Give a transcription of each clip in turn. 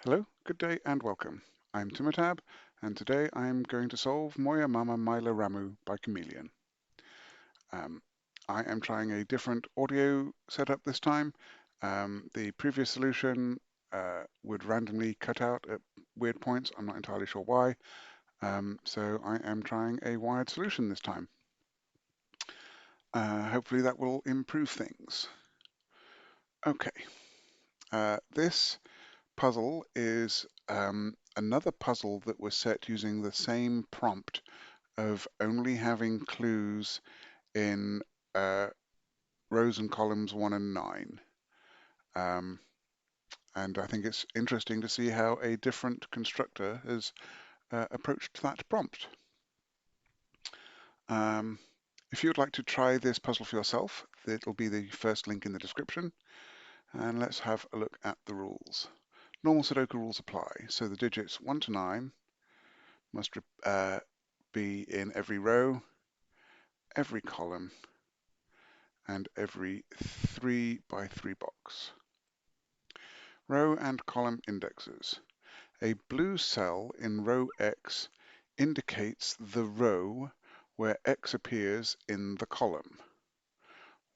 Hello, good day and welcome. I'm Timotab, and today I'm going to solve Moya Mama myla ramu by Chameleon. Um, I am trying a different audio setup this time. The previous solution would randomly cut out at weird points. I'm not entirely sure why. So I am trying a wired solution this time. Hopefully that will improve things. Okay, this puzzle is another puzzle that was set using the same prompt of only having clues in uh, rows and columns 1 and 9. Um, and I think it's interesting to see how a different constructor has approached that prompt. Um, if you would like to try this puzzle for yourself, it'll be the first link in the description. And let's have a look at the rules. Normal sudoku rules apply. So the digits 1 to 9 must be in every row, every column, and every 3 by 3 box. Row and column indexes. A blue cell in row X indicates the row where X appears in the column.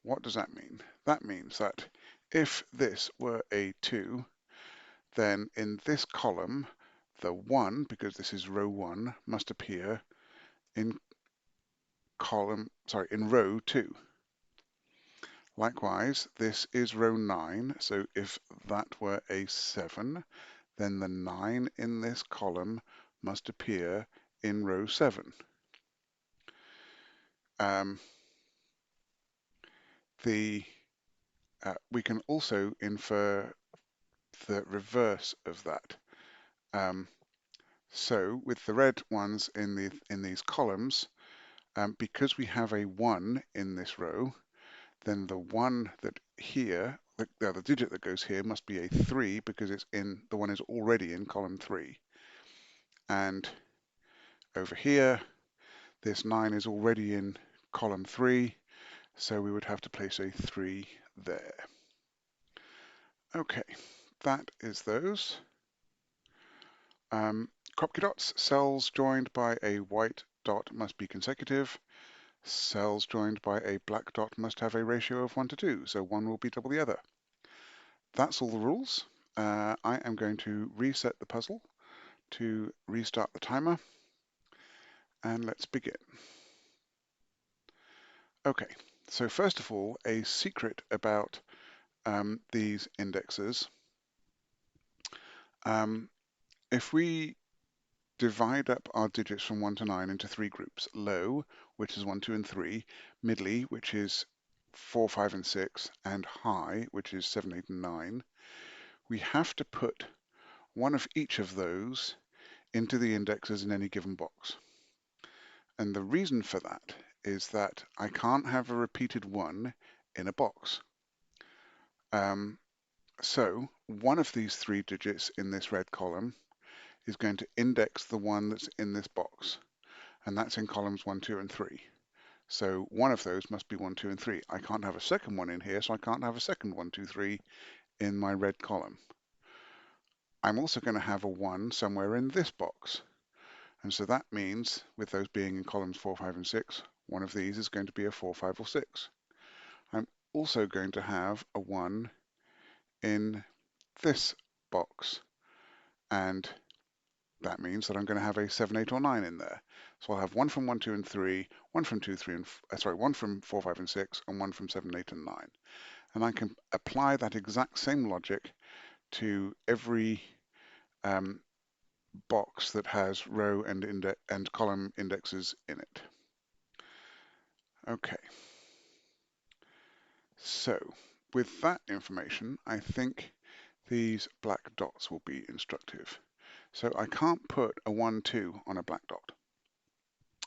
What does that mean? That means that if this were a 2, then in this column, the 1, because this is row 1, must appear in in row 2. Likewise, this is row 9, so if that were a 7, then the 9 in this column must appear in row 7. Um, we can also infer the reverse of that. Um, so with the red ones in these columns, because we have a 1 in this row, then the 1 that here, the digit that goes here must be a 3 because the 1 is already in column 3. And over here, this 9 is already in column 3, so we would have to place a 3 there. Okay, that is those. Kropki dots, cells joined by a white dot must be consecutive. Cells joined by a black dot must have a ratio of 1 to 2, so one will be double the other. That's all the rules. I am going to reset the puzzle to restart the timer, and let's begin. Okay, so first of all, a secret about these indexes. If we divide up our digits from 1 to 9 into 3 groups, low, which is 1, 2, and 3, middly, which is 4, 5, and 6, and high, which is 7, 8, and 9, we have to put one of each of those into the indexes in any given box. And the reason for that is that I can't have a repeated 1 in a box. So one of these 3 digits in this red column is going to index the one that's in this box, and that's in columns 1, 2, and 3. So one of those must be 1, 2, and 3. I can't have a second one in here, so I can't have a second 1, 2, 3 in my red column. I'm also going to have a 1 somewhere in this box. And so that means, with those being in columns 4, 5, and 6, one of these is going to be a 4, 5, or 6. I'm also going to have a 1 in this box, and that means that I'm going to have a 7, 8, or 9 in there. So I'll have 1 from 1, 2, and 3, 1 from 2, 3, and 1 from 4, 5, and 6, and 1 from 7, 8, and 9. And I can apply that exact same logic to every box that has row and column indexes in it. Okay. So with that information, I think these black dots will be instructive. So I can't put a 1, 2 on a black dot.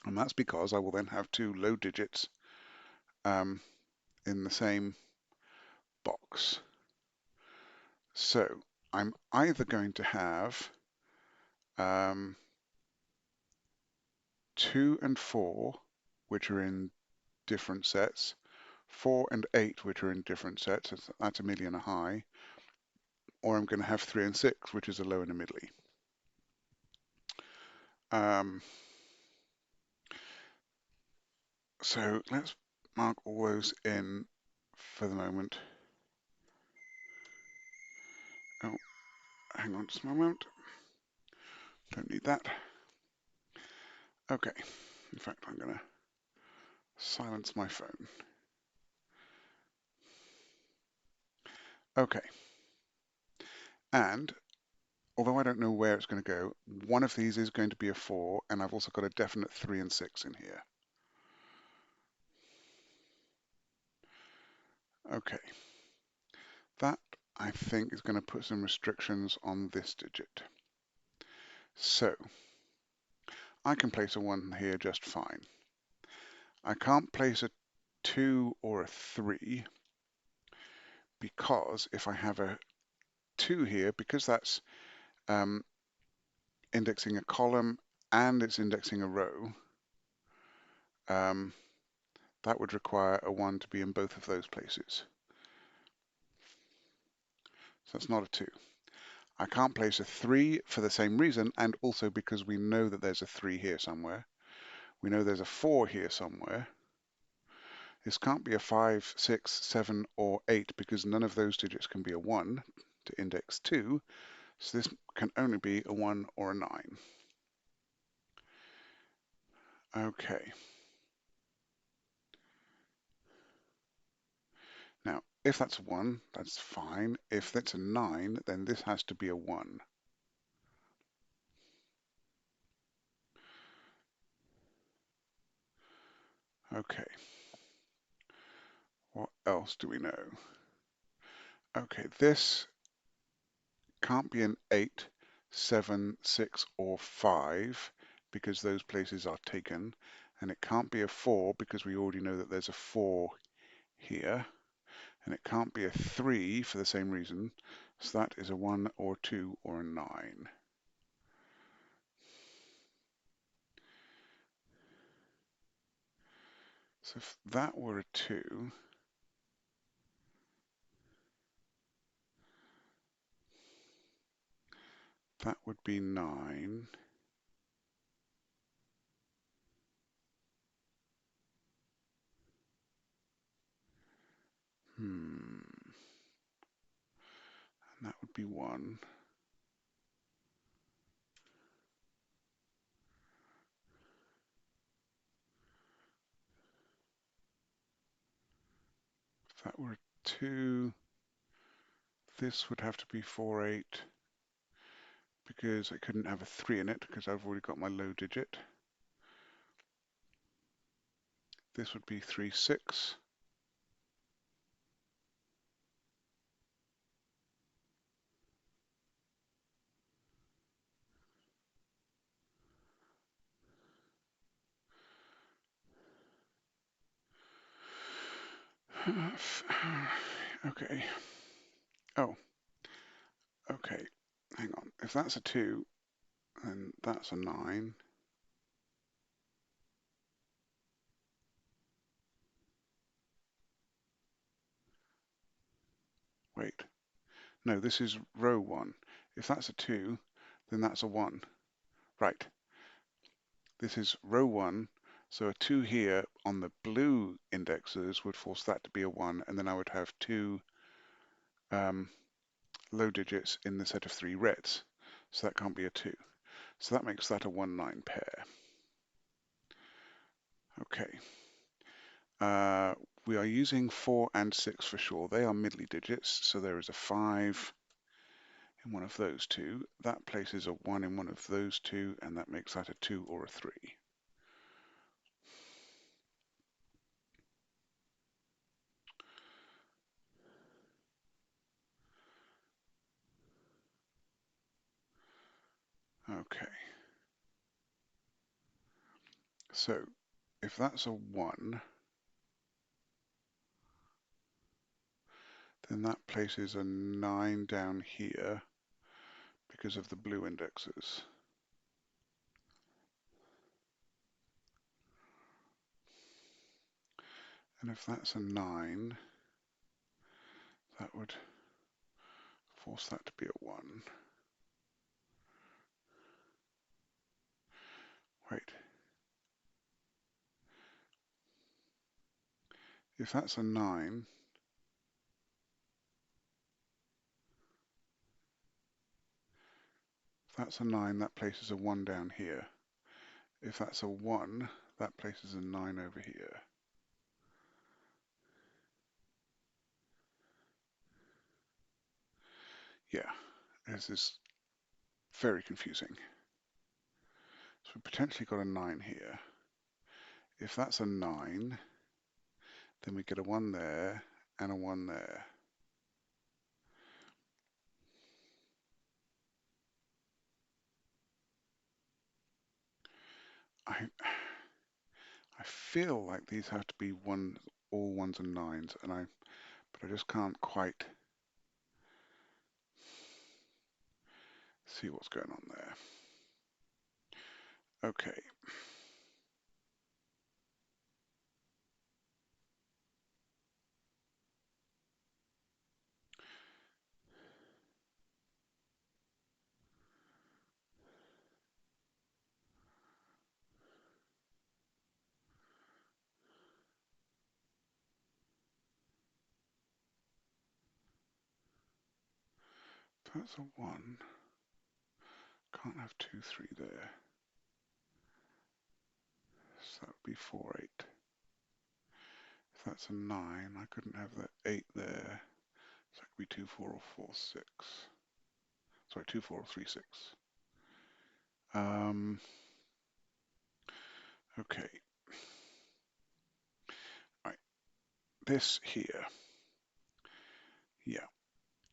And that's because I will then have 2 low digits in the same box. So I'm either going to have 2 and 4, which are in different sets, 4 and 8, which are in different sets, that's a million a high, or I'm going to have 3 and 6, which is a low and a middly. So let's mark all those in for the moment. Oh, hang on just a moment. Don't need that. Okay, in fact, I'm going to silence my phone. Okay, and although I don't know where it's going to go, one of these is going to be a 4, and I've also got a definite 3 and 6 in here. Okay, that I think is going to put some restrictions on this digit. So I can place a 1 here just fine. I can't place a 2 or a 3 because if I have a 2 here, because that's indexing a column and it's indexing a row, that would require a 1 to be in both of those places. So that's not a 2. I can't place a 3 for the same reason, and also because we know that there's a 3 here somewhere. We know there's a 4 here somewhere. This can't be a 5, 6, 7, or 8 because none of those digits can be a 1 to index 2. So this can only be a 1 or a 9. Okay. Now, if that's a 1, that's fine. If that's a 9, then this has to be a 1. Okay. What else do we know? Okay, this can't be an 8, 7, 6, or 5 because those places are taken. And it can't be a 4 because we already know that there's a 4 here. And it can't be a 3 for the same reason. So that is a 1 or 2 or a 9. So if that were a 2, that would be 9. And that would be 1. If that were a 2, this would have to be 4, 8, because I couldn't have a 3 in it because I've already got my low digit. This would be 3, 6. Okay. Oh, okay. Hang on. If that's a 2, then that's a 9. Wait. No, this is row 1. If that's a 2, then that's a 1. Right. This is row 1. So a 2 here on the blue indexes would force that to be a 1, and then I would have 2 low digits in the set of 3 reds. So that can't be a 2. So that makes that a 1, 9 pair. Okay. We are using 4 and 6 for sure. They are middly digits, so there is a 5 in one of those two. That places a 1 in one of those two, and that makes that a 2 or a 3. Okay. So if that's a 1, then that places a 9 down here because of the blue indexes. And if that's a 9, that would force that to be a 1. Wait. If that's a 9, if that's a 9, that places a 1 down here. If that's a 1, that places a 9 over here. Yeah, this is very confusing. So we potentially got a 9 here. If that's a 9, then we get a 1 there and a 1 there. I feel like these have to be all 1s and 9s, but I just can't quite see what's going on there. Okay. That's a 1. Can't have 2, 3 there. So that would be 4, 8. If that's a 9, I couldn't have the 8 there. So that could be 2, 4, or 4, 6. Sorry, 2, 4, or 3, 6. Okay. Right. This here. Yeah.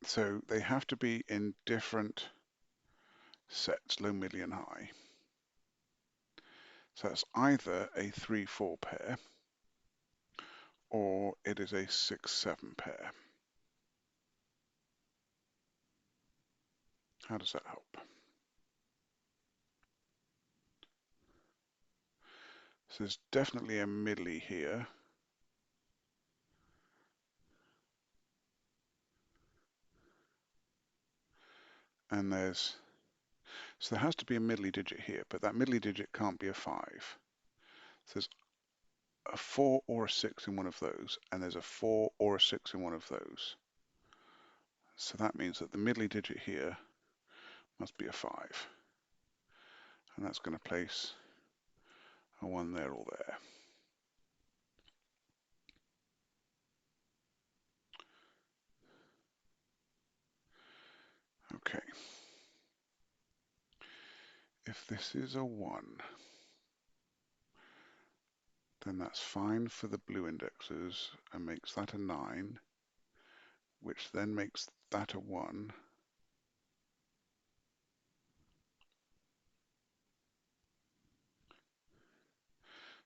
So they have to be in different sets, low, middle, and high. So that's either a 3, 4 pair, or it is a 6, 7 pair. How does that help? So there's definitely a middle here. And so there has to be a middle digit here, but that middle digit can't be a 5. So there's a 4 or a 6 in one of those, and there's a 4 or a 6 in one of those. So that means that the middle digit here must be a 5. And that's going to place a 1 there or there. Okay. If this is a 1, then that's fine for the blue indexes and makes that a 9, which then makes that a 1.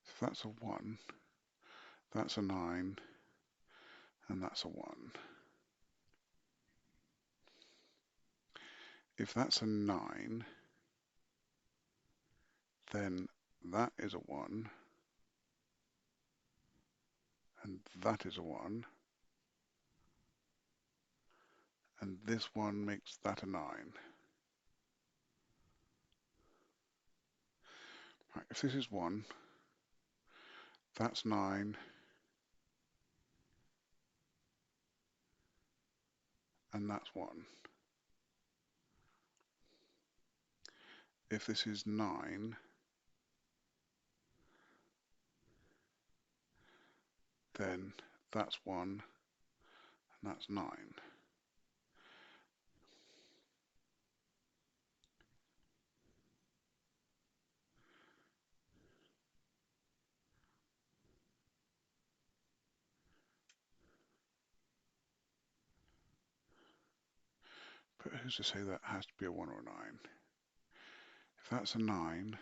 So if that's a 1, that's a 9, and that's a 1. If that's a 9, then that is a 1, and that is a 1, and this one makes that a 9. Right, if this is 1, that's 9, and that's 1. If this is 9, then that's 1, and that's 9. But who's to say that has to be a 1 or a 9? If that's a 9,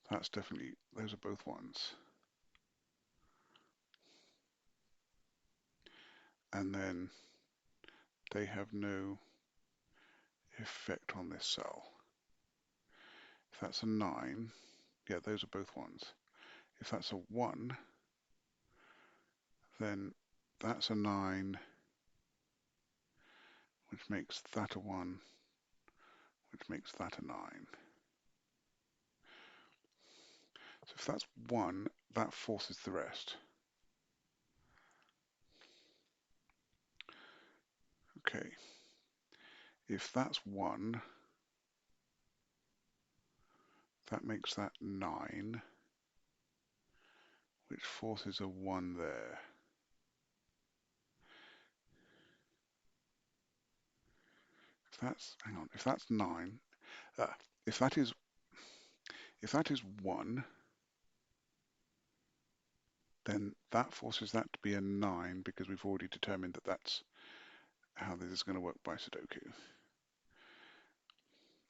that's definitely, those are both 1s. And then they have no effect on this cell. If that's a 9, yeah, those are both 1s. If that's a 1, then that's a 9, which makes that a 1, which makes that a 9. So if that's 1, that forces the rest. Okay. If that's 1, that makes that 9, which forces a 1 there. Hang on, if that's 9, if that is 1, then that forces that to be a 9 because we've already determined that that's how this is going to work by sudoku.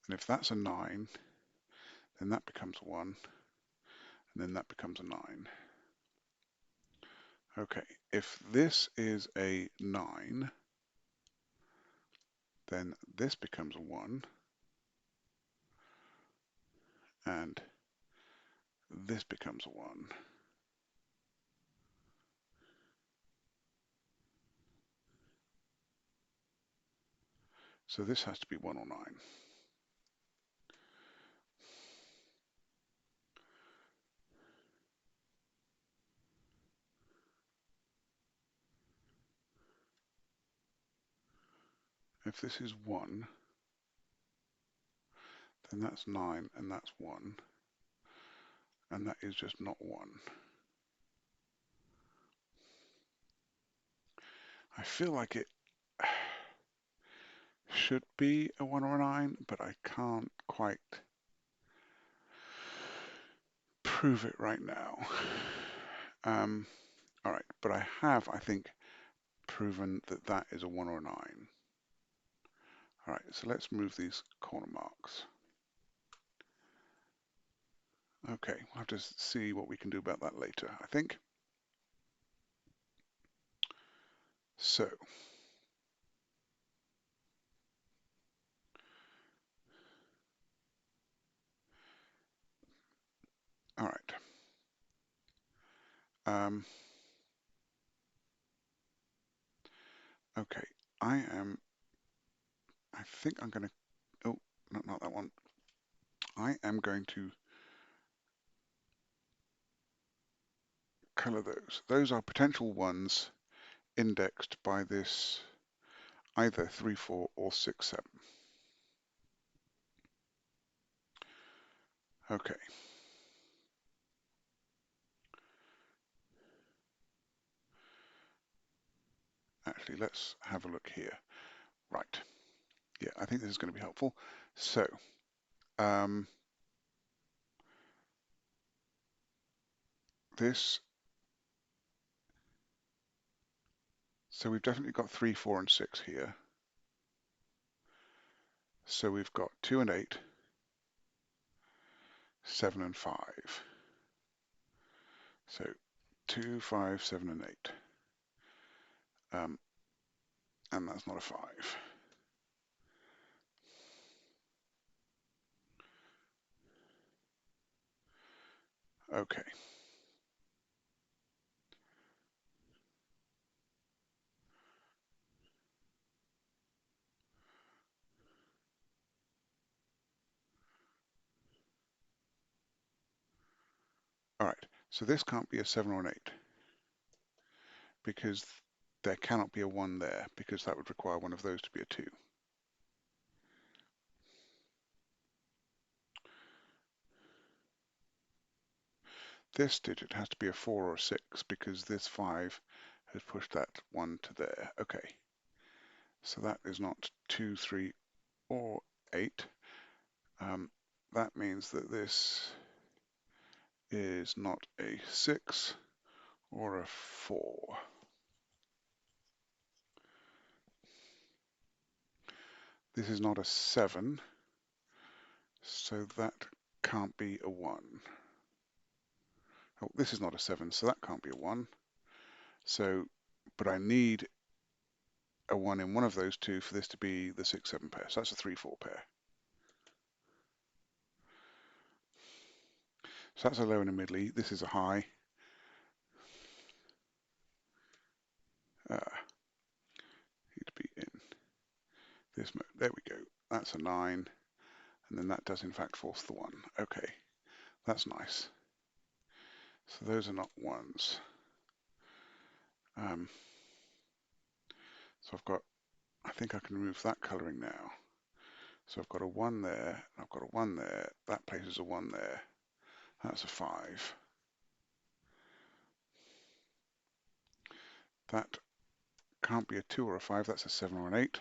And if that's a 9, then that becomes a 1, and then that becomes a 9. Okay, if this is a 9, then this becomes a 1, and this becomes a 1. So this has to be 1 or 9. If this is 1, then that's 9 and that's 1, and that is just not 1. I feel like it should be a 1 or a 9, but I can't quite prove it right now. All right, but I have, I think, proven that that is a 1 or a 9. All right, so let's move these corner marks. Okay, we'll have to see what we can do about that later, I think. So, all right. Okay, I think I'm going to, oh, no, not that one. I am going to color those. Those are potential ones indexed by this either 3, 4, or 6, 7. Okay. Actually, let's have a look here. Right. Yeah, I think this is going to be helpful. So, so we've definitely got 3, 4, and 6 here. So we've got 2 and 8, 7 and 5. So 2, 5, 7, and 8. And that's not a 5. Okay. All right. So this can't be a 7 or an 8 because there cannot be a 1 there because that would require one of those to be a 2. This digit has to be a 4 or a 6 because this 5 has pushed that 1 to there. Okay. So that is not 2, 3, or 8. That means that this is not a 6 or a 4. This is not a 7, so that can't be a 1. Oh, this is not a 7, so that can't be a 1. So, but I need a 1 in one of those two for this to be the 6, 7 pair. So that's a 3, 4 pair. So that's a low and a middle E. This is a high. Need to be in. this mode. There we go. That's a 9, and then that does in fact force the 1. Okay, that's nice. So those are not 1s. So I've got, I think I can remove that colouring now. So I've got a 1 there, I've got a 1 there, that places a 1 there. That's a 5. That can't be a 2 or a 5, that's a 7 or an 8.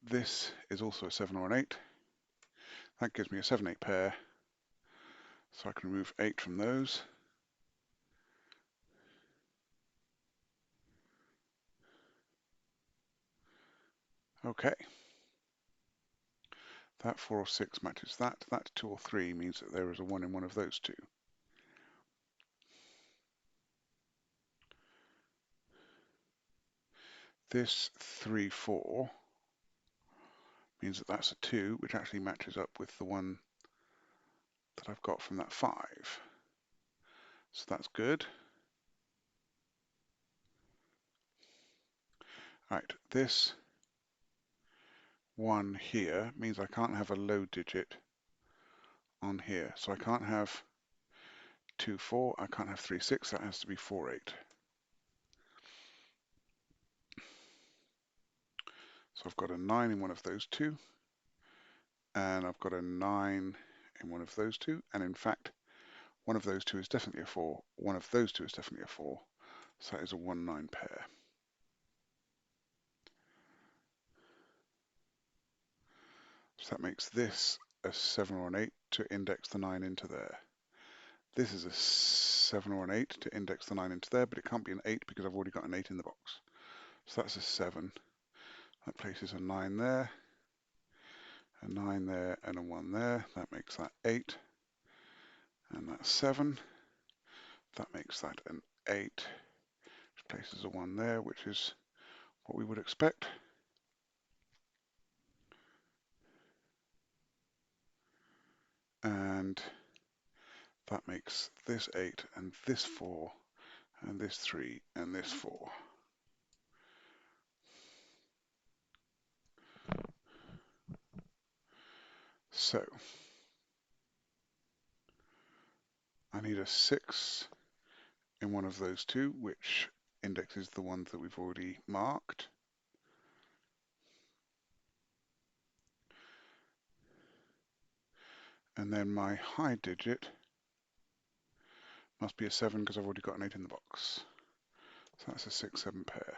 This is also a 7 or an 8. That gives me a 7-8 pair. So I can remove 8 from those. Okay. That 4 or 6 matches that. That 2 or 3 means that there is a 1 in one of those two. This 3, 4 means that that's a 2, which actually matches up with the one that I've got from that 5. So that's good. Right, this 1 here means I can't have a low digit on here. So I can't have 2, 4, I can't have 3, 6, that has to be 4, 8. So I've got a 9 in one of those two, and I've got a 9 in one of those two, and in fact, one of those two is definitely a 4, one of those two is definitely a 4, so that is a 1-9 pair. So that makes this a 7 or an 8 to index the 9 into there. This is a 7 or an 8 to index the 9 into there, but it can't be an 8 because I've already got an 8 in the box. So that's a 7. That places a 9 there, a 9 there, and a 1 there. That makes that 8. And that's 7. That makes that an 8, which places a 1 there, which is what we would expect. And that makes this 8, and this 4, and this 3, and this 4. So I need a 6 in one of those two, which indexes the ones that we've already marked. And then my high digit must be a 7 because I've already got an 8 in the box. So that's a 6, 7 pair.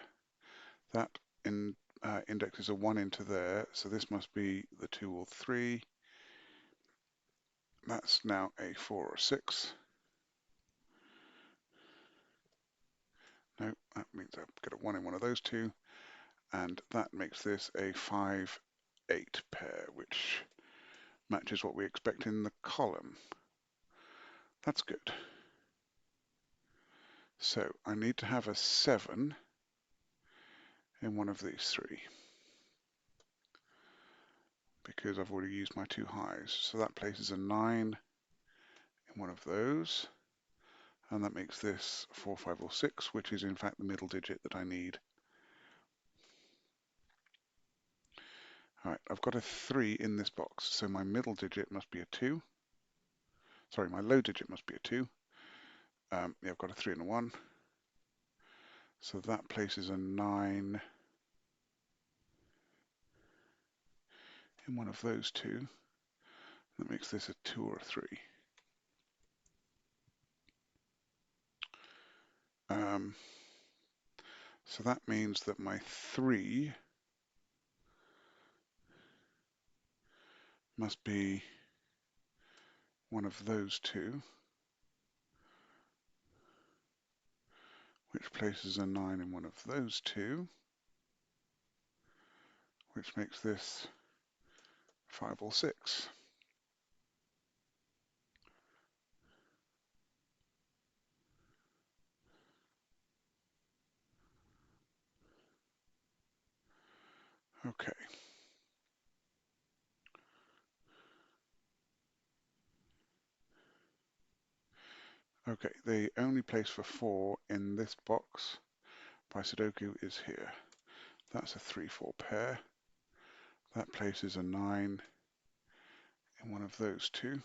That indexes a 1 into there, so this must be the 2 or 3. That's now a 4 or 6. No, that means I've got a 1 in one of those two, and that makes this a 5, 8 pair, which matches what we expect in the column. That's good. So I need to have a 7 in one of these three, because I've already used my two highs. So that places a 9 in one of those, and that makes this 4, 5, or 6, which is in fact the middle digit that I need. All right, I've got a 3 in this box, so my middle digit must be a 2. Sorry, my low digit must be a 2. Yeah, I've got a 3 and a 1. So that places a 9 in one of those two. That makes this a 2 or a 3. So that means that my 3 must be one of those two, which places a 9 in one of those two, which makes this 5 or 6. Okay. Okay, the only place for 4 in this box by Sudoku is here. That's a 3, 4 pair. That places a 9 in one of those two.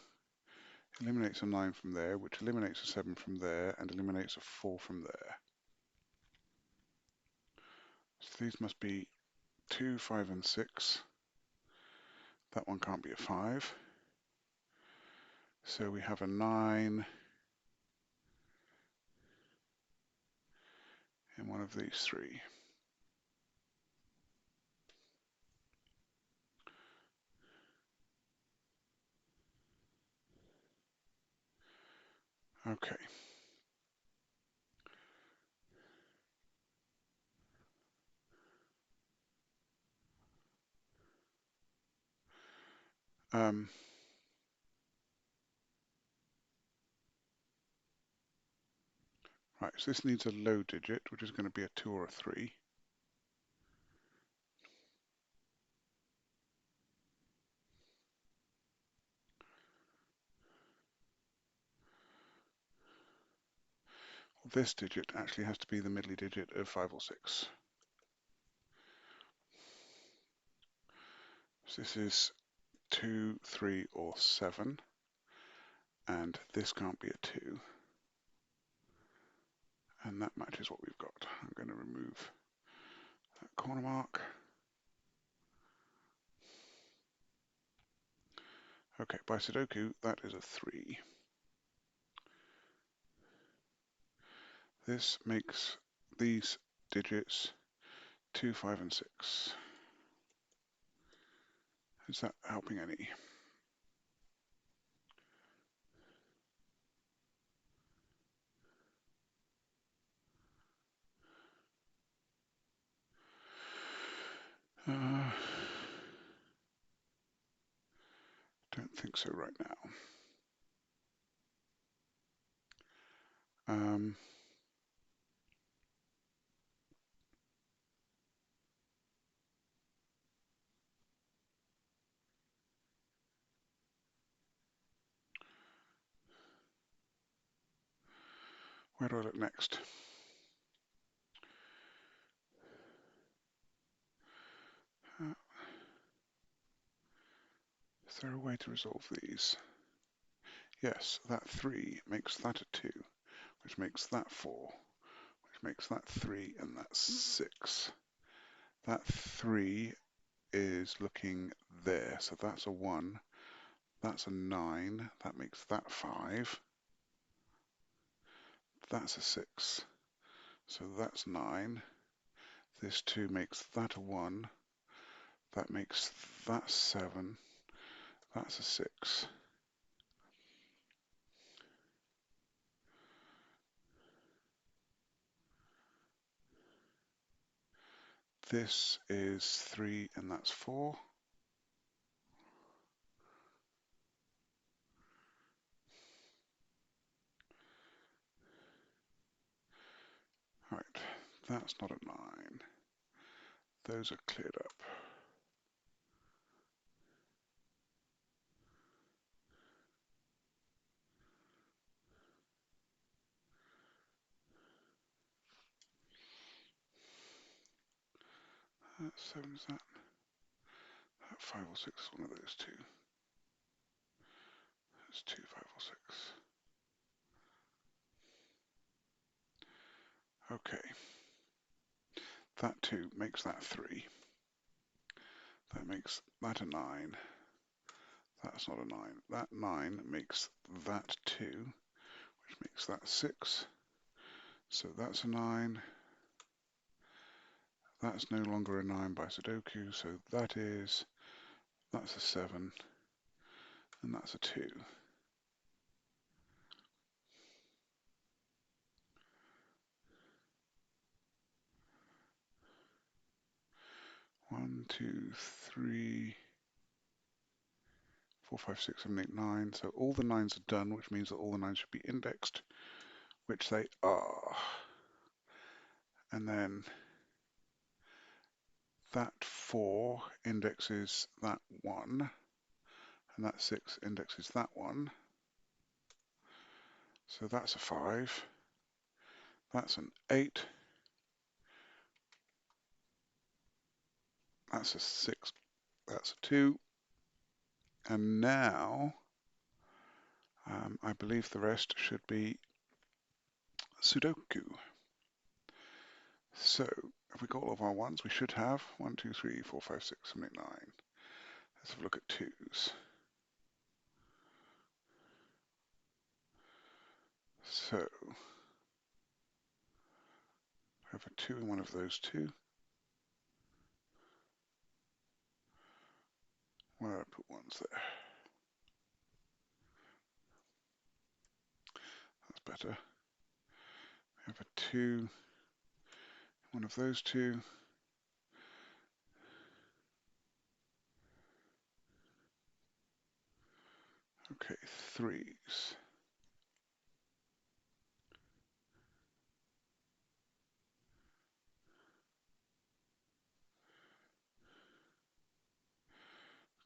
Eliminates a 9 from there, which eliminates a 7 from there, and eliminates a 4 from there. So these must be 2, 5, and 6. That one can't be a 5. So we have a 9 in one of these three. Okay. Right, so this needs a low digit, which is going to be a 2 or a 3. This digit actually has to be the middle digit of 5 or 6. So this is 2, 3, or 7, and this can't be a 2. And that matches what we've got. I'm going to remove that corner mark. Okay, by sudoku, that is a 3. This makes these digits 2, 5, and 6. Is that helping any? Don't think so right now. Where do I look next? Is there a way to resolve these? Yes, that 3 makes that a 2, which makes that 4, which makes that 3, and that's 6. That 3 is looking there, so that's a 1. That's a 9. That makes that 5. That's a 6. So that's 9. This 2 makes that a 1. That makes that 7. That's a 6. This is 3, and that's 4. Right, that's not a 9. Those are cleared up. That 7 is that. That 5 or 6 is one of those two. That's 2, 5 or 6. Okay. That 2 makes that 3. That makes that a 9. That's not a 9. That 9 makes that 2, which makes that 6. So that's a 9. That's no longer a 9 by sudoku, so that's a 7, and that's a 2. 1, 2, 3, 4, 5, 6, 7, 8, 9. So all the 9s are done, which means that all the 9s should be indexed, which they are. And then that 4 indexes that 1, and that 6 indexes that 1. So that's a 5. That's an 8. That's a 6 That's a 2. And now I believe the rest should be sudoku. So if we got all of our ones, we should have 1, 2, 3, 4, 5, 6, 7, 8, 9. Let's have a look at 2s. So I have a 2 in one of those two. Where did I put ones there? That's better. I have a 2, one of those two. Okay, 3s.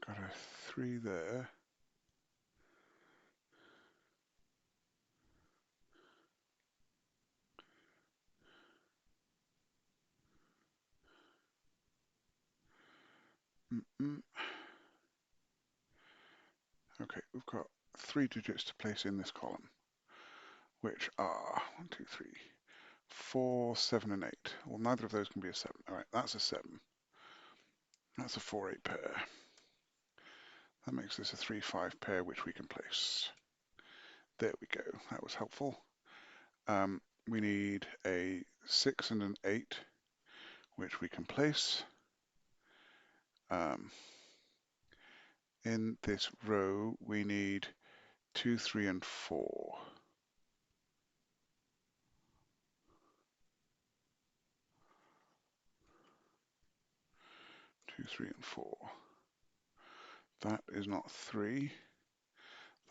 Got a 3 there. Mm -mm. Okay, we've got 3 digits to place in this column, which are 1, 2, 3, 4, 7, and 8. Well, neither of those can be a 7. All right, that's a 7. That's a 4, 8 pair. That makes this a 3, 5 pair, which we can place. There we go. That was helpful. We need a 6 and an 8, which we can place. In this row, we need 2, 3, and 4. 2, 3, and 4. That is not 3.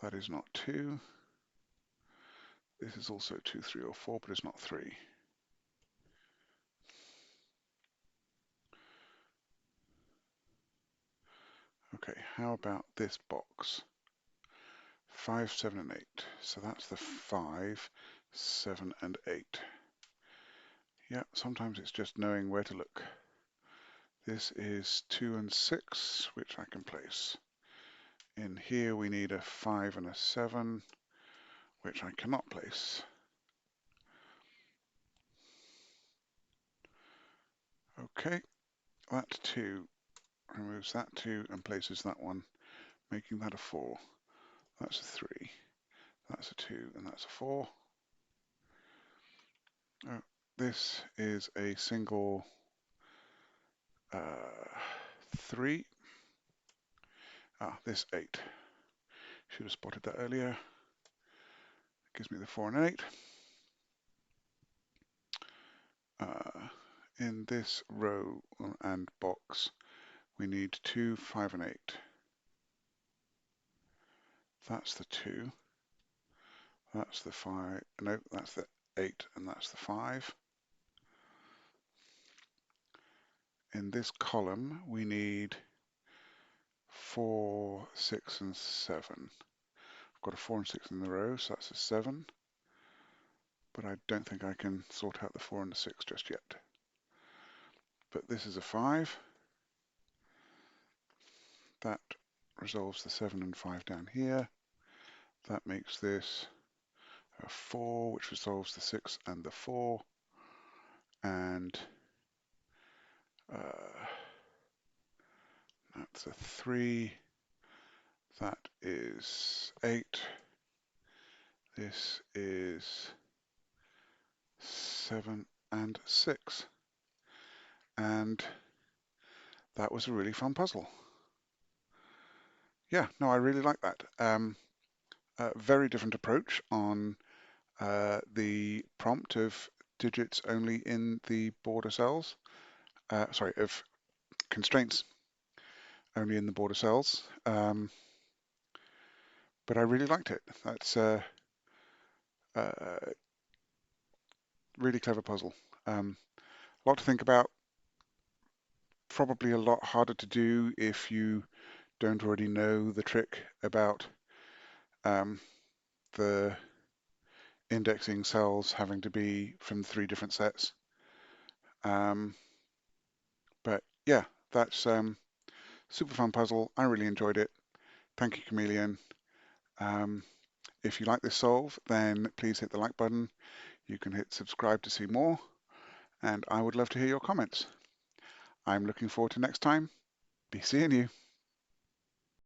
That is not 2. This is also 2, 3, or 4, but it's not 3. Okay, how about this box? 5, 7, and 8. So that's the 5, 7, and 8. Yeah, sometimes it's just knowing where to look. This is 2 and 6, which I can place. In here we need a 5 and a 7, which I cannot place. Okay, that 2 removes that 2 and places that one, making that a 4. That's a 3. That's a 2, and that's a 4. This is a single 3. This 8. Should have spotted that earlier. Gives me the 4 and an 8. In this row and box, we need 2, 5, and 8. That's the 2. That's the 5. No, that's the 8, and that's the 5. In this column, we need 4, 6, and 7. I've got a 4 and 6 in the row, so that's a 7. But I don't think I can sort out the 4 and the 6 just yet. But this is a 5. That resolves the 7 and 5 down here. That makes this a 4, which resolves the 6 and the 4. And that's a 3. That is 8. This is 7 and 6. And that was a really fun puzzle. Yeah, no, I really like that. Very different approach on the prompt of digits only in the border cells. Sorry, of constraints only in the border cells. But I really liked it. That's a really clever puzzle. A lot to think about. Probably a lot harder to do if you don't already know the trick about the indexing cells having to be from 3 different sets. But yeah, that's Super fun puzzle. I really enjoyed it. Thank you, Chameleon. Um, if you like this solve, then please hit the like button. You can hit subscribe to see more, and I would love to hear your comments. I'm looking forward to next time. Be seeing you.